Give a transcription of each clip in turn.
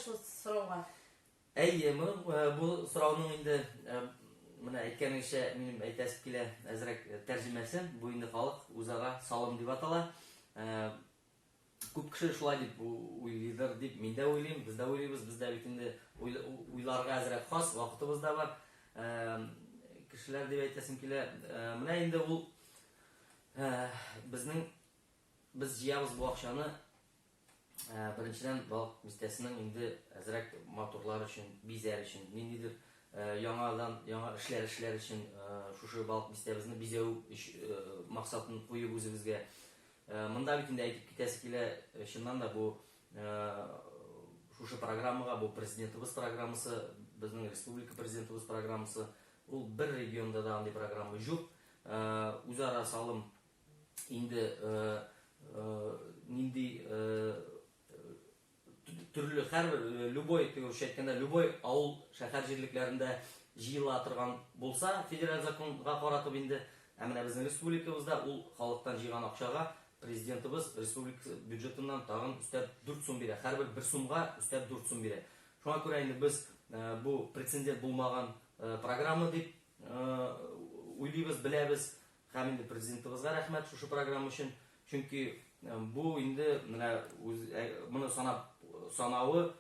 шул сорауга? Бу сорауның инде менә әйткәнеңчә минем әйтәсем килә әзрәк тәрҗемәсен. Бу инде халык үзара салым дип атала. Күп кеше шулай дип уйлыйдыр дип мин дә уйлыйм, без дә уйлыйбыз. Бездә бит инде уйларга әзрәк хас, вакытыбыз да бар. Кешеләр дип әйтәсем килә. Менә инде ул без җыябыз бу акчаны. Беренчедән балык мистәсенең инде әзрәк моторлар өчен, бизәр өчен, ниндидер яңа эшләр өчен шушы балык мистәбезне бизәү максатын куеп үзебезгә. Монда бит инде әйтеп китәсе килә, чыннан да бу шушы программага, бу президентыбыз программасы, безнең республика президентыбыз программасы, ул бер регионда да андый программа юк. Үзара салым инде нинди төрле һәрбер любой авыл шәһәр җирлекләрендә җыела торган булса, федераль законга каратып инде, менә безнең республикабызда ул халыктан җыйган акчага президентыбыз республика бюджетыннан тагын өстәп 4 сум бирә. Һәрбер 1 сумга өстәп 4 сум бирә. Шуңа күрә инде без бу прецедент булмаган программа дип уйлыйбыз, беләбез. Һәм инде президентыбызга рәхмәт шушы программа өчен. Чөнки бу инде менә моны санавы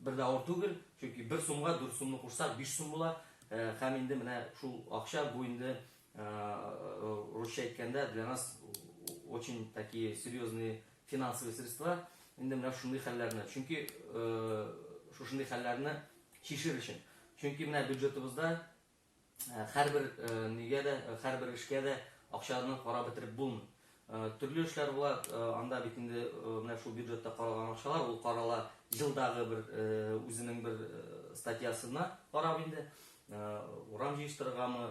бер дә авыр түгел. Чөнки 1 сумга 4 сумны кушсак 5 сум була. Һәм инде менә шул акча бу инде русча әйткәндә для нас очень такие серьезные финансовые средства. Инде менә шундый хәлләрне. Чөнки шушындый хәлләрне чишер өчен. Чөнки менә бюджетыбызда һәрбер һәрбер эшкә дә акчаны карап бетереп булмый. Төрле эшләр була, анда бит инде менә шул бюджетта каралган акчалар, ул карала жылдагы бер үзенең бер статьясына карап инде урам җыештыргамы,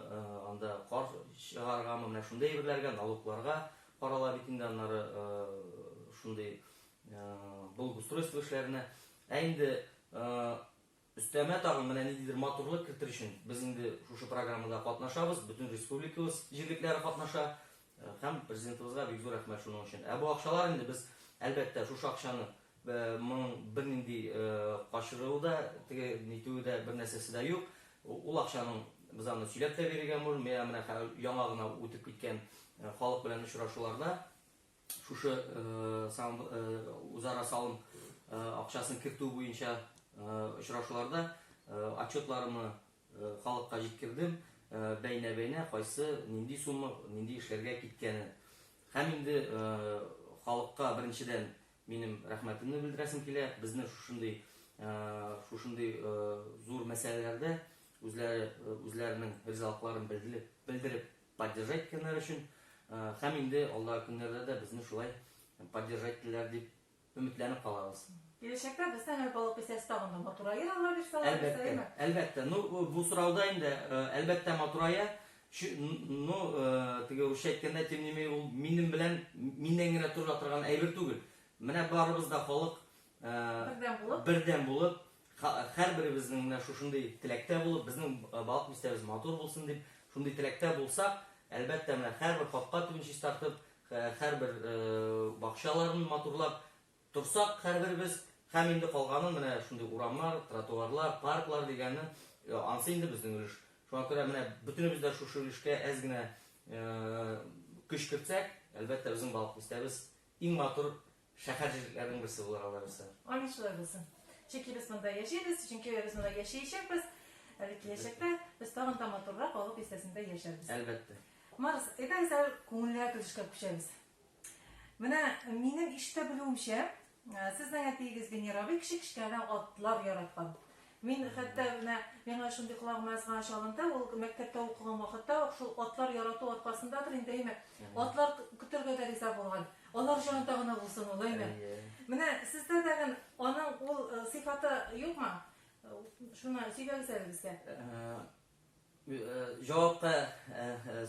анда кар чыгаргамы, менә шундый әйберләргә, налогларга карала бит инде, аннары шундый благоустройство эшләренә. Инде өстәмә тагын менә ниндидер моторлык кертер өчен без инде шушы программада катнашабыз, бөтен республикабыз җирлекләре катнаша. Һәм президентыбызга бик зур рәхмәт шуның өчен. Бу акчалар инде без әлбәттә шушы акчаны бер нинди качырыу да, теге нитү дә бер нәрсәсе дә юк. Ул акчаның без аны сөйләп тә бирергә мөмкин, менә яңа гына үтеп киткән халык белән очрашуларда шушы үзара салым акчасын кертү буенча очрашуларда отчетларымны халыкка җиткердем. Бәйнә-бәйнә кайсы нинди сумма, нинди эшләргә киткәне. Һәм инде халыкка беренчедән минем рәхмәтемне белдерәсем килә. Безне шушындый зур мәсьәләләрдә үзләренең ризалыкларын белдереп поддержать иткәннәр өчен. Һәм инде алдагы көннәрдә дә безне шулай поддержать итәләр дип өметләнеп калабыз. Киләчәктә бездән балык мистәсе тагын да матурая алар дип салабыз. Әлбәттә. Бу сорауда инде әлбәттә матурая. Теге үз әйткәндә, тем не менее, ул миннән генә тора торган әйбер түгел. Менә барыбыз да халык бердән булып, һәрберебезнең менә шушындый теләктә булып, безнең балык мистәбез матур булсын дип, шундый теләктә булсак, әлбәттә менә һәрбер капка төбен чистартып, һәрбер бакчаларын матурлап турсак һәрберебез, һәм инде калганын менә шундый урамнар, тротуарлар, парклар дигәнне ансы инде безнең өлеш. Шуңа күрә менә бөтенебез дә шушы өлешкә әз генә көч кертсәк, әлбәттә безнең балык мистәбез иң матур шәһәр җирлекләренең берсе булыр аларсы. Амин шулай булсын. Чөнки без монда яшәйбез, чөнки без монда яшәячәкбез. Киләчәктә без тагын да матуррак балык мистәсендә яшәрбез. Әлбәттә. Марс, әйтәгез, күңелләр төшкә күчәбез. Менә минем ишетә белүемчә, сезнең әтиегез Венера кичә-кичкәдән атлар яраткан. Мин хәтта миңа шундый колагыма язган чагында, ул мәктәптә укыган вакытта шул атлар ярату аркасындадыр инде, атлар көтәргә дә риза булган. Алар җанында гына булсын ул, Менә сездә дә аның ул сыйфаты юкмы? Шуны сөйләгез әле безгә. Җавапка,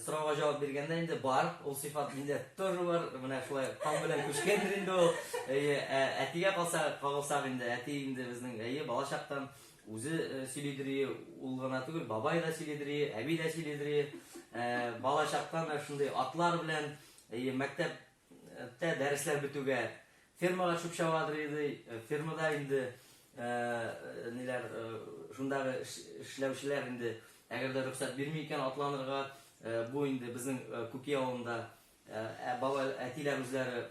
сорауга җавап биргәндә инде бар, ул сыйфат миндә тоже бар. Менә шулай кан белән күчкәндер инде ул. Әтигә калсак инде, әти инде безнең балачактан үзе сөйлидер, ул гына түгел, бабай да сөйлидер, әби дә сөйлидер. Балачактан шундый атлар белән мәктәптә дәресләр бетүгә фермага чүп чабадыр иде. Фермада инде ниләр шундагы эшләүчеләр инде әгәр дә рөхсәт бирми икән атланырга, бу инде безнең Күки авылында әтиләр үзләре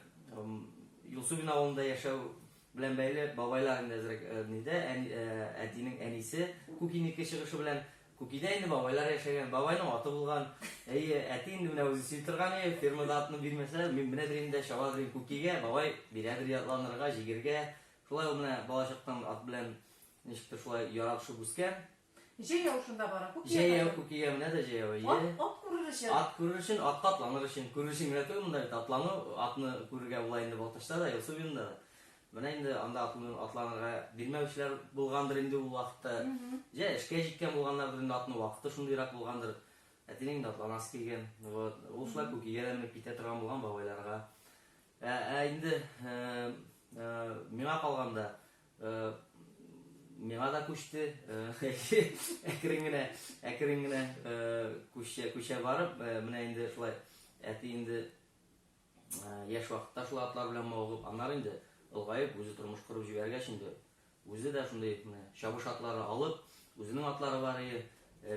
Юлсубин авылында яшәү белән бәйле бабайлар инде әзрәк нидә әтинең әнисе Күкинеке чыгышы белән Күкидә инде бабайлар яшәгән, бабайның аты булган. Әти инде менә үзе сөйли торган, фермада атны бирмәсәләр, мин менә дирим дә чаба дирим Күкигә, бабай бирәдер атланырга, җигәргә. Шулай ул менә балачактан ат белән ничектер шулай яратышып үскән. Җәяү шунда бара. Җәяү Күкигә менә дә җәяү. Ат күрер өчен. Ат күрер өчен, атка атланыр өчен. Күрер өчен генә түгел, монда атлану, атны күрергә була инде Балтачта да, Юлсубинда да. Менә инде анда атланырга бирмәүчеләр булгандыр инде ул вакытта. Җә эшкә җиткән булганнардыр инде атны вакыты шундыйрак булгандыр. Әтинең дә атланасы килгән. Вот, ул шулай Күкигә дә менеп китә торган булган бабайларга. Инде миңа калганда миңа да күчте. Әкрен генә күчә барып, менә инде шулай әти инде яшь вакытта шулай атлар белән мавыгып, аннары инде ылгайып, үзе тормыш корып җибәргәч инде, үзе дә шундый чабыш атлары алып, үзенең атлары бар иде.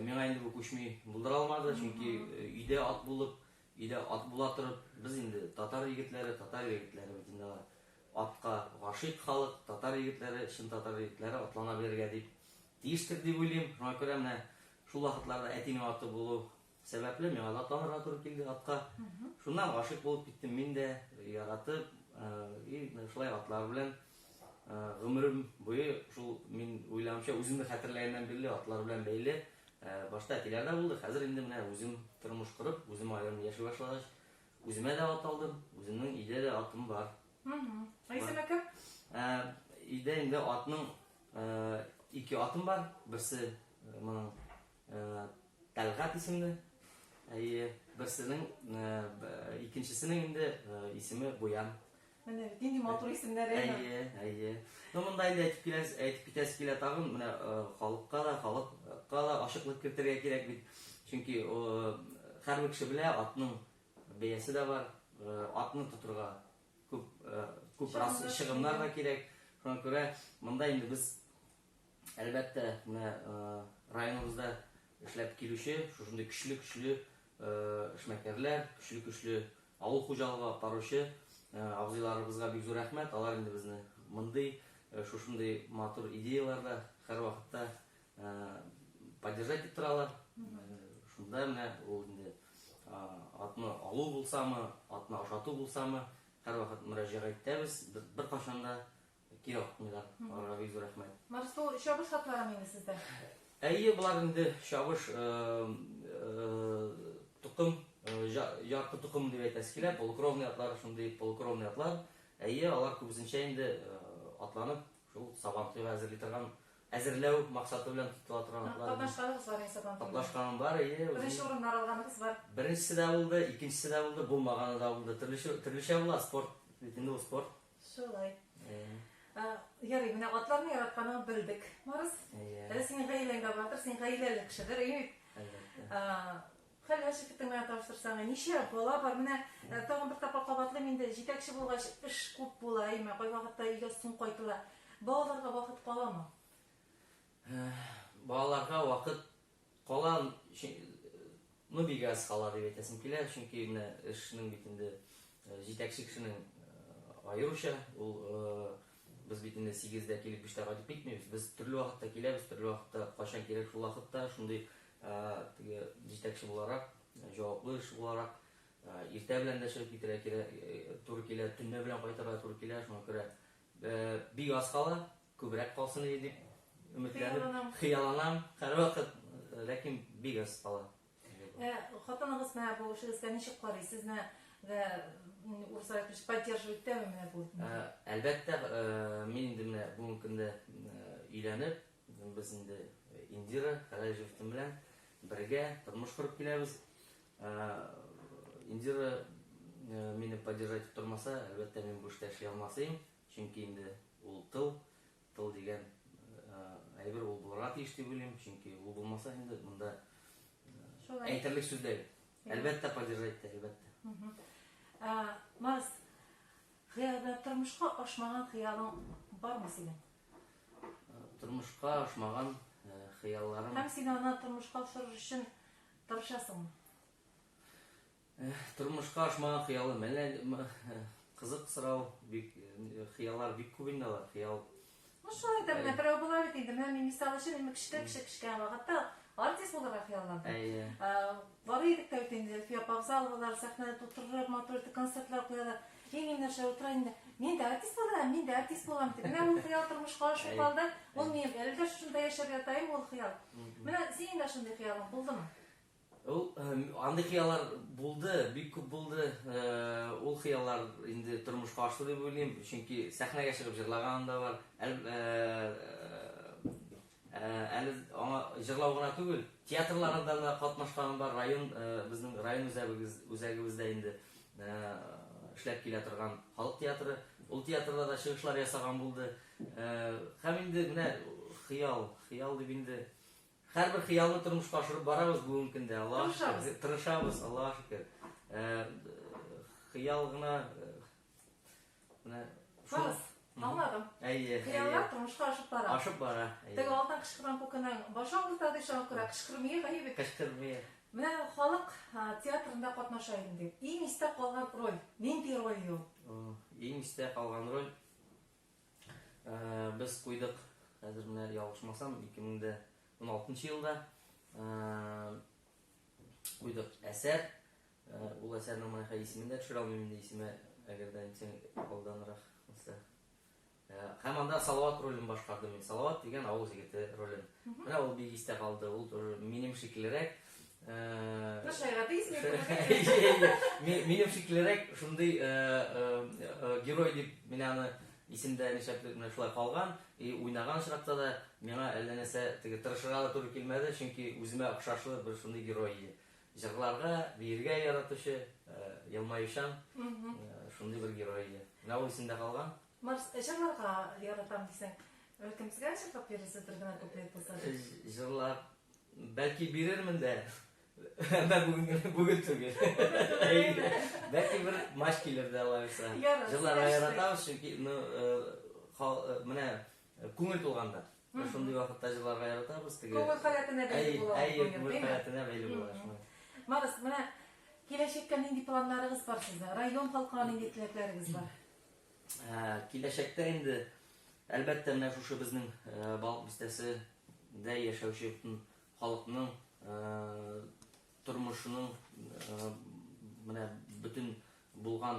Миңа инде бу күчми булдыра алмады, чөнки өйдә ат булып, өйдә ат була торып, без инде татар егетләре бит инде атка гашыйк халык, татар егетләре, чын татар егетләре атлана бирергә дип тиештер дип уйлыйм. Шуңа күрә менә шул вакытларда әтинең аты булу сәбәпле миңа да атланырга туры килде атка. Шуннан гашыйк булып киттем мин дә, яратып, шулай атлар белән гомерем буе шул мин уйламыйча үземне хәтерләгәннән бирле атлар белән бәйле. Башта әтиләр дә булды, хәзер инде менә үзем тормыш корып, үзем аерым яши башлагач, үземә дә ат алдым, үземнең өйдә дә атым бар. Исеме кем? Өйдә инде атның ике атым бар, берсе моның Тәлгат исемле, берсенең икенчесенең инде исеме Буян. Менә нинди матур исемнәр әйе. Монда инде әйтеп китәсе килә тагын, менә халыкка да ачыклык кертергә кирәк бит. Чөнки һәрбер кеше белә, атның бәясе дә бар, атны тотырга күп чыгымнар да кирәк. Шуңа күрә монда инде без әлбәттә менә районыбызда эшләп килүче, шушындый көчле эшмәкәрләр, көчле авыл хуҗалыгы апаручы абзыйларыбызга бик зур рәхмәт. Алар инде безне мондый шушындый матур идеяларда һәр вакытта поддержать итеп торалар. Шунда менә ул инде атны алу булсамы, атны ашату булсамы, һәр вакыт мөрәҗәгать итәбез. Беркайчан да кире акмыйлар. Аларга бик зур рәхмәт. Марсу чабыш атларымы инде сездә? Әйе, булар инде чабыш тукым, ярты тукым дип әйтәсе килә, полукровный атлар, шундый полукровный атлар. Әйе, алар күбесенчә инде атланып, шул Сабантуйга әзерли торган, әзерләү максаты белән тотыла торган атлар. Катнашканыбыз бар Сабантуйда. Катнашканым бар, әйе. Беренче урыннар алганыбыз бар. Беренчесе дә булды, икенчесе дә булды, булмаганы да булды. Төрлечә була спорт, бит инде ул спорт. Шулай. Ярый, менә атларны яратканын белдек. Марс. Әле синең гаиләңдә бардыр, син гаиләле кешедер, әйе. Хәле шифтең менә таштырсаң, ничә бала бар? Менә тагын бер тапкыр кабатлыйм инде, җитәкче булгач эш күп була, әйме, кай вакытта өйгә соң кайтыла. Балаларга вакыт каламы? Балаларга вакыт кала, бик аз кала дип әйтәсем килә, чөнки менә эшнең бит инде җитәкче кешенең аеруча, ул без бит инде 8дә килеп 5тә кайтып китмибез. Без төрле вакытта киләбез, төрле вакытта кайчан кирәк шул вакытта, шундый теге җитәкче буларак, җаваплы эш буларак, иртә белән дә чыгып китәргә туры килә, төнлә белән кайтырга туры килә. Шуңа күрә бик аз кала, күбрәк калсын дип өметләнеп, хыялланам һәр вакыт, ләкин бик аз кала. Хатыныгыз менә бу эшегезгә ничек карый? Сезне поддерживать итәме менә бу? Әлбәттә, мин инде менә бүген көндә өйләнеп, без инде Индира Хәләҗевтен белән бергә тормыш корып киләбез. Индира мине поддержать итеп тормаса, әлбәттә мин бу эштә эшли алмасым, чөнки инде ул тыл дигән әйбер ул булырга тиеш дип уйлыйм, чөнки ул булмаса инде монда әйтерлек сүз дә юк. Әлбәттә поддержать итә, әлбәттә. Марс, хыялда тормышка ашмаган хыялың бармы синең? Тормышка ашмаган хыялларым. Һәм син аны тормышка ашырыр өчен тырышасыңмы? Тормышка ашмаган хыялым. Менә кызык сорау, бик хыяллар бик күп инде алар. Хыял. Шулай да менә берәү була бит инде. Менә мин мисал өчен кечкә вакытта артист булырга хыялландым. Бар идек тә инде Элфия Павзаловалар сәхнәдә тутырып, матур концертлар куялар. Иң нәрсә утыра инде. Мин дә артист булам дип. Менә ул хыял тормышка ашып калды. Ул мин әле дә шунда яшәп ятайым, ул хыял. Менә синең дә шундый хыялың булдымы? Ул андый хыяллар булды, бик күп булды. Ул хыяллар инде тормышка ашты дип уйлыйм, чөнки сәхнәгә чыгып җырлаган да бар. Әле аңа җырлау гына түгел, театрларда да катнашканым бар. Район, безнең район үзәгебездә инде эшләп килә торган халык театры. Ул театрда да чыгышлар ясаган булды. Һәм инде менә хыял дип инде һәрбер хыялны тормышка ашырып барабыз бүгенге көндә. Аллаһка шөкер, тырышабыз, Аллаһка шөкер. Хыял гына менә Аңладым. Хыяллар тормышка ашып бара. Ашып бара. Теге алдан кычкырган кукының башы авырта дишән күрә кычкырмый гаебе. Кычкырмый. Менә халык театрында катнаша инде. Иң истә калган роль. Нинди роль ул? Иң истә калган роль без куйдык. Хәзер менә ялгышмасам 2016 елда куйдык әсәр. Ул әсәрнең менә исемен дә төшерә алмыйм инде исеме, әгәр дә син алданрак булса. Һәм анда Салават ролен башкардым мин. Салават дигән авыл җегете ролен. Менә ул бик истә калды. Ул минем шикеллерәк. Минем шикеллерәк шундый герой дип мин аны исемдә нишәплек менә шулай калган. Уйнаган чакта да миңа әллә нәрсә теге тырышырга да туры килмәде, чөнки үземә охшашлы бер шундый герой иде. Җырларга, биергә яратучы, елмаючан шундый бер герой иде. Менә ул исемдә калган. Марс, җырларга яратам дисәң, кемсегә чыгып бирәсең генә күпләп булса. Җырлар бәлки бирермен дә. Бүген түгел. Бәлки бер матч килер дә алайса. Җырларга яратабыз, чөнки менә күңел тулганда. Шундый вакытта җырларга яратабыз. Күңел халәтенә бәйле була. Күңел халәтенә бәйле була. Марс, менә киләчәккә нинди планнарыгыз бар сездә? Район халкына нинди теләкләрегез бар? Киләчәктә инде әлбәттә менә шушы безнең балык бистәсендә яшәүче халыкның тормышының менә бөтен булган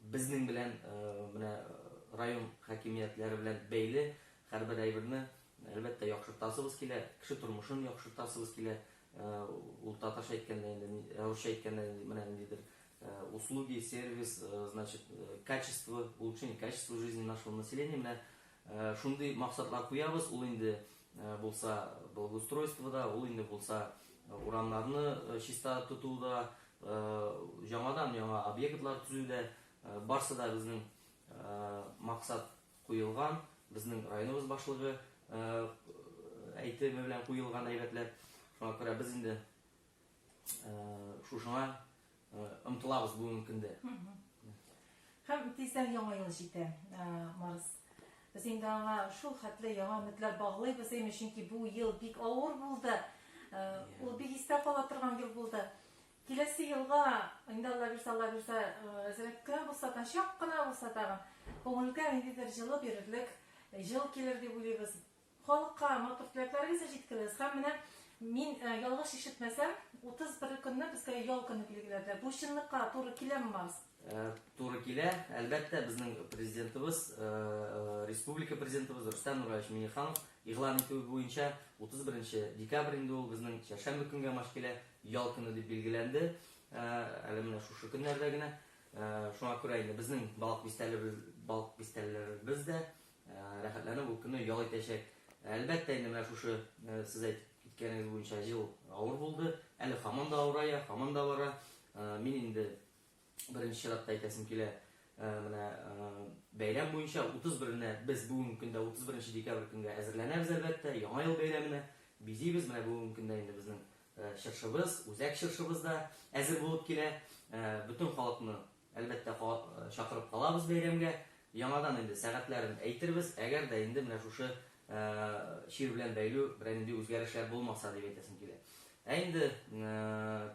безнең белән менә район хакимиятләре белән бәйле һәрбер әйберне әлбәттә яхшыртасыбыз килә, кеше тормышын яхшыртасыбыз килә. Ул татарча әйткәндә инде, русча әйткәндә менә ниндидер услуги, сервис, значит, качество, улучшение качества жизни нашего населения. Менә шундый максатлар куябыз. Ул инде булса благоустройствода, ул инде булса урамнарны чиста тотуда, яңадан яңа объектлар төзүдә, барсы да безнең максат куелган, безнең районыбыз башлыгы әйтеме белән куелган әйбәтләр. Шуңа күрә без инде шушыңа ымтылабыз бүгенге көндә. Һәм тиздән яңа ел җитә, Марс. Без инде аңа шул хәтле яңа өметләр баглыйбыз, чөнки бу ел бик авыр булды. Ул бик истә кала торган ел булды. Киләсе елга инде Алла бирсә, әзрәккә булса да, чак кына булса да, күңелгә ниндидер җылы бирерлек җыл килер дип уйлыйбыз. Халыкка матур теләкләрегезне җиткерегез. Һәм менә мин ялгыш ишетмәсәм, 31 көнне безгә ял көне билгеләделәр. Бу чынлыкка туры киләме, Марс? Туры килә. Әлбәттә безнең президентыбыз, республика президентыбыз Рустам Нураевич Миңнеханов игълан итү буенча 31 декабрь инде ул безнең чәршәмбе көнгә маш килә ял көне дип билгеләнде. Әле менә шушы көннәрдә генә. Шуңа күрә инде безнең балык бистәләребез дә рәхәтләнеп бу көнне ял итәчәк. Әлбәттә инде менә шушы сез әйткәнегез буенча ел авыр булды. Әле һаман да авырая, һаман да бара. Мин инде беренче чиратта әйтәсем килә, менә бәйрәм буенча 31-нә без бүгенге көндә 31 декабрь көнгә әзерләнәбез әлбәттә. Яңа ел бәйрәменә бизибез. Менә бүгенге көндә инде безнең чыршыбыз, үзәк чыршыбыз да әзер булып килә. Бөтен халыкны әлбәттә чакырып калабыз бәйрәмгә. яңадан инде сәгатьләрен әйтербез, әгәр дә инде менә шушы чир белән бәйлүү берәр нинди үзгәрешләр булмаса дип әйтәсем килә. Ә инде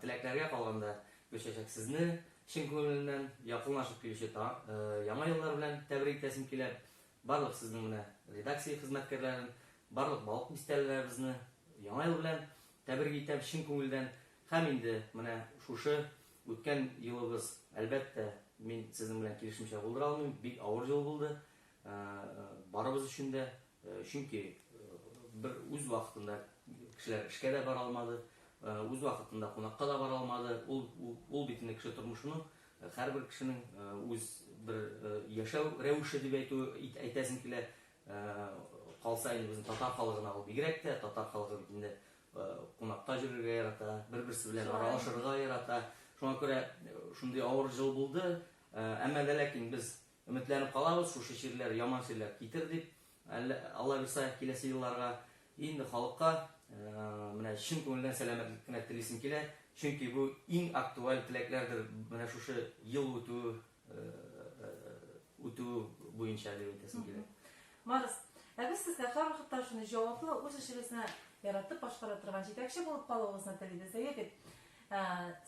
теләкләргә калганда, Гөлчәчәк, сезне чын күңеленнән якынлашып килүче яңа еллар белән тәбрик итәсем килә. Барлык сезнең менә редакция хезмәткәрләрен, барлык балык мистәлләребезне яңа ел белән тәбрик итәм чын күңелдән. Һәм инде менә шушы үткән елыбыз, әлбәттә, мин сезнең белән килешимчә булдыра алмыйм, бик авыр ел булды. Барыбыз өчен дә, чөнки бер үз вакытында кешеләр эшкә дә бара алмады, үз вакытында кунакка да бара алмады. Ул бит инде кеше тормышының, һәрбер кешенең үз бер яшәү рәвеше дип әйтәсем килә. Калса инде безнең татар халыгына ул бигрәк тә, татар халыгы бит инде кунакка йөрергә ярата, бер-берсе белән аралашырга ярата. Шуңа күрә шундый авыр ел булды. Әмма дә ләкин без өметләнеп калабыз, шушы чирләр, яман чирләр китер дип. Алла бирсә, киләсе елларга инде халыкка менә чын күңелдән сәламәтлек кенә телисем килә. Чөнки бу иң актуаль теләкләрдер менә шушы ел үтү буенча дип әйтәсем килә. Марс, без сезгә һәр вакытта шуны җаваплы, үз эшегезне яратып башкара торган җитәкче булып калуыгызны телибез дип.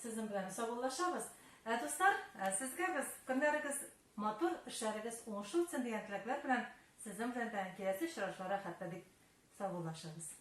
Сезнең белән саубуллашабыз. Дуслар, сезгә без көннәрегез матур, эшләрегез уңышлы үтсен дигән теләкләр белән сезнең белән киләсе очрашларга хәтта дип саубуллашабыз.